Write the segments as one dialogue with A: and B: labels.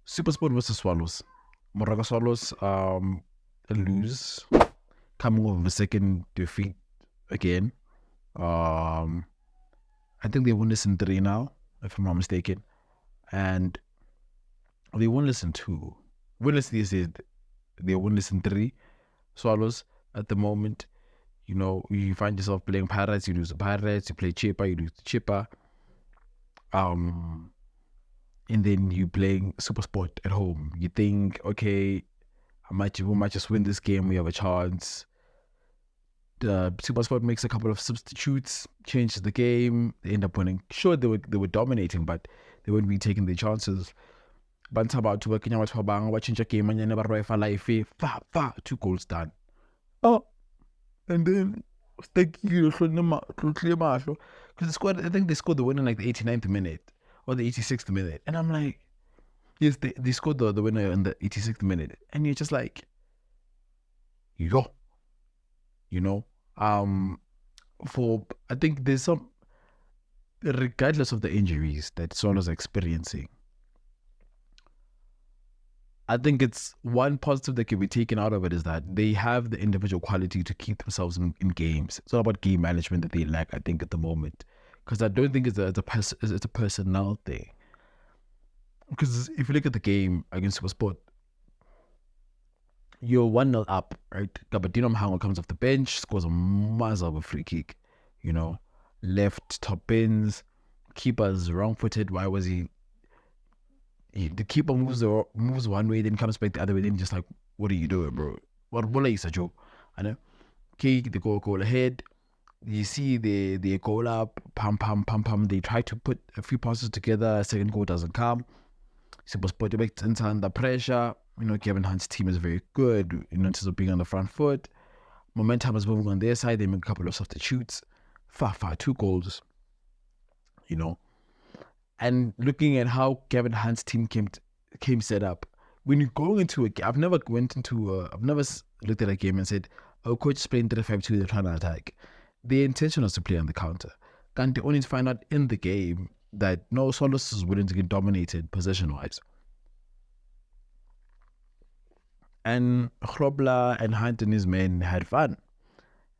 A: Supersport versus Swallows. Moroka Swallows lose, coming off the second defeat again. I think they won this in 3 now, if I'm not mistaken. And they won this in 2. Winners these days, they won this in 3. Swallows at the moment, you find yourself playing Pirates, you lose the Pirates, you play Chipper, you lose the Chipper. And then you playing Supersport at home. You think, okay, we might just win this game, we have a chance. The Supersport makes a couple of substitutes, changes the game, they end up winning. Sure, they were dominating, but they weren't really taking their chances. But about to work in our change a game and you never arrive for life. 2 goals done. Oh, and then because they scored, I think they scored the winner in like the 89th minute or the 86th minute. And I'm like, yes, they scored the winner in the 86th minute. And you're just like, I think there's some, regardless of the injuries that Swallows are experiencing, I think it's one positive that can be taken out of it is that they have the individual quality to keep themselves in games. It's not about game management that they lack, I think, at the moment. Because I don't think it's a personnel thing. Because if you look at the game against Supersport, you're 1-0 up, right? Gabadino Mhango comes off the bench, scores a massive of a free kick, left top bins, keeper's wrong-footed. Why was he? The keeper moves one way, then comes back the other way, then just like, what are you doing, bro? What are you, Joe? I know. Okay, the goal ahead. You see the goal up, pam. They try to put a few passes together. Second goal doesn't come. Supersport makes it under pressure. Kevin Hunt's team is very good, in terms of being on the front foot. Momentum is moving on their side. They make a couple of substitutes. 2 goals. And looking at how Kevin Hunt's team came set up, when you're going into a game, I've never looked at a game and said, oh, coach is playing 3-5-2, they're trying to attack. The intention was to play on the counter. Can't they only find out in the game that no, Swallows is willing to get dominated possession-wise. And Grobler and Hunt and his men had fun.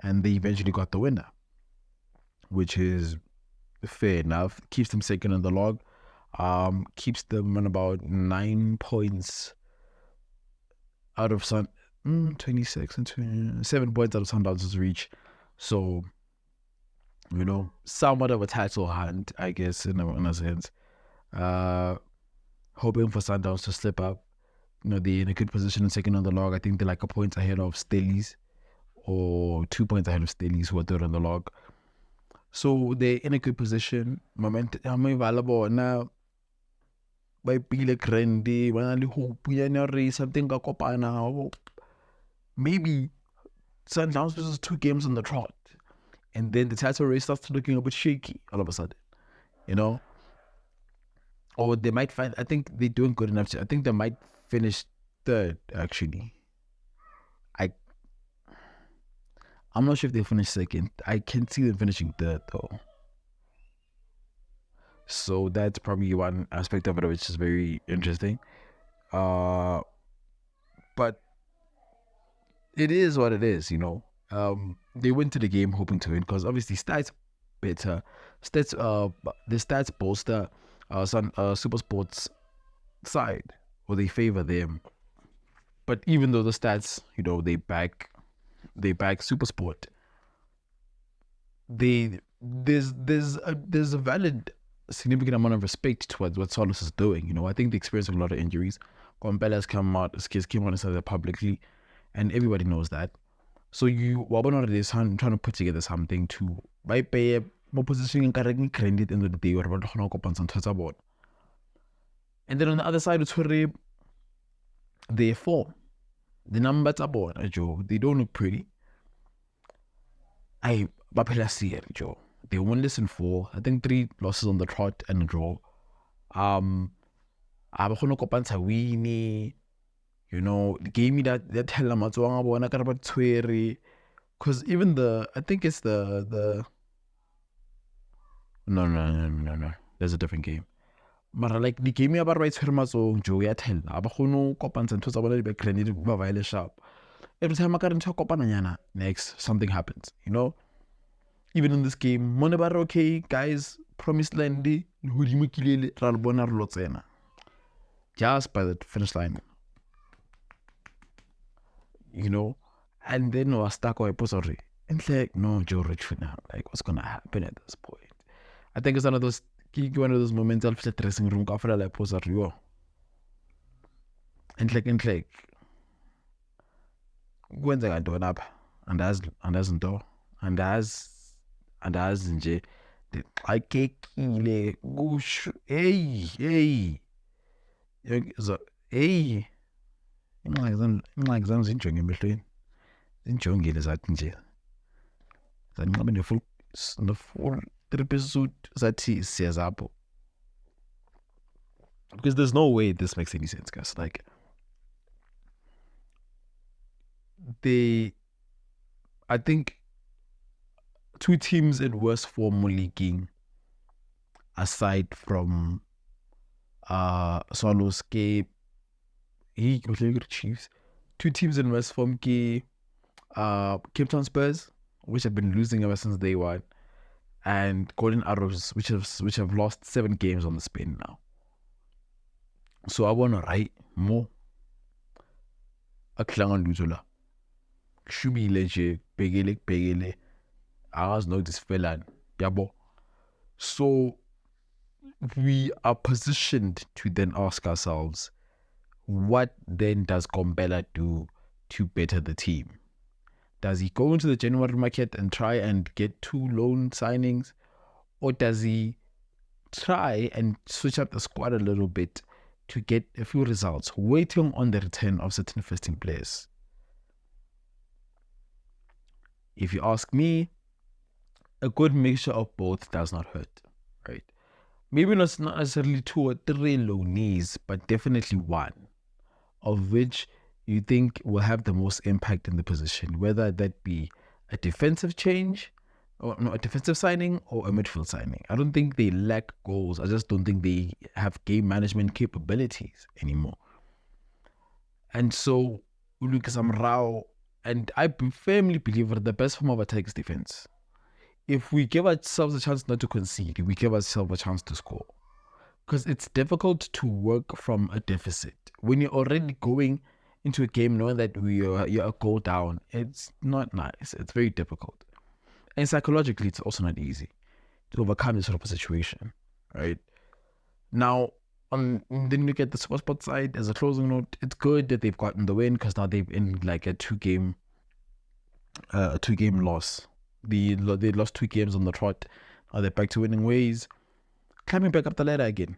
A: And they eventually got the winner, which is fair enough. Keeps them second in the log. Keeps them on about 9 points out of 26 and 7 points out of Sundown's reach. So, somewhat of a title hunt, I guess, in a sense. Hoping for Sundowns to slip up. They're in a good position in second on the log. I think they're like a point ahead of Stellies, or 2 points ahead of Stellies, who are third on the log. So they're in a good position. Momentum available now. By Pile Grande, something now. Maybe Sundowns versus 2 games on the trot. And then the title race starts looking a bit shaky all of a sudden. Or they might find, I think they're doing good enough. I think they might finish third, actually. I'm not sure if they finish second. I can see them finishing third, though. So that's probably one aspect of it, which is very interesting. But it is what it is, They went to the game hoping to win because obviously stats better. The stats bolster Supersport's side, or they favor them. But even though the stats, they back Supersport, there's a valid, significant amount of respect towards what Swallows is doing. I think they experienced a lot of injuries. Gompela's came out and said that publicly, and everybody knows that. So Wabonor is trying to put together something to pay more positioning and credit in the day or about. And then on the other side, it's where therefore the numbers are born, Joe. They don't look pretty. Joe. They won this in 4. I think 3 losses on the trot and a draw. Gave me that hell because even I think it's the no. There's a different game. Mara like the game ya ba right tshwere matsong jo ya tell a ba kgone kopantsha ntho tsa bona di background di ba ile sharp. Every time I got into a kopananyana, next something happens, you know. Even in this game, Monebare, okay, guys, promised land, just by the finish line, you know. And then I was stuck on a sorry. And like, no, Joe Rich for now. Like, what's gonna happen at this point? I think it's one of those moments I'll fit dressing room after like pose Rio. And like when they are doing up and as door and as nje I kekile gush hey so hey ingxaki zam zinjonge emehlweni zinjongile zathi nje zanqabe ne-full three-piece suit zathi siyazapho, because there's no way this makes any sense, guys. Like I think two teams in worse form leaguing aside from Swallows Cape Chiefs. Two teams in worse form Cape Town Spurs, which have been losing ever since day one, and Golden Arrows, which have lost 7 games on the spin now. So I want to write more a klangan luzula. Shubile je begele. I was know this fella yabo. So we are positioned to then ask ourselves, what then does Gombela do to better the team? Does he go into the January market and try and get 2 loan signings? Or does he try and switch up the squad a little bit to get a few results, waiting on the return of certain first-team players? If you ask me, a good mixture of both does not hurt, right? Maybe not necessarily 2 or 3 loanees, but definitely one, of which you think will have the most impact in the position, whether that be a defensive change, or no, a defensive signing or a midfield signing. I don't think they lack goals. I just don't think they have game management capabilities anymore. And so, Lucas Amrao, and I firmly believe that the best form of attack is defense. If we give ourselves a chance not to concede, we give ourselves a chance to score. Because it's difficult to work from a deficit. When you're already going into a game knowing that you're a goal down, it's not nice. It's very difficult. And psychologically, it's also not easy to overcome this sort of a situation, right? Now, then you get the Supersport side as a closing note. It's good that they've gotten the win, because now they've in like a two-game loss. They lost 2 games on the trot. Now they're back to winning ways, climbing back up the ladder again.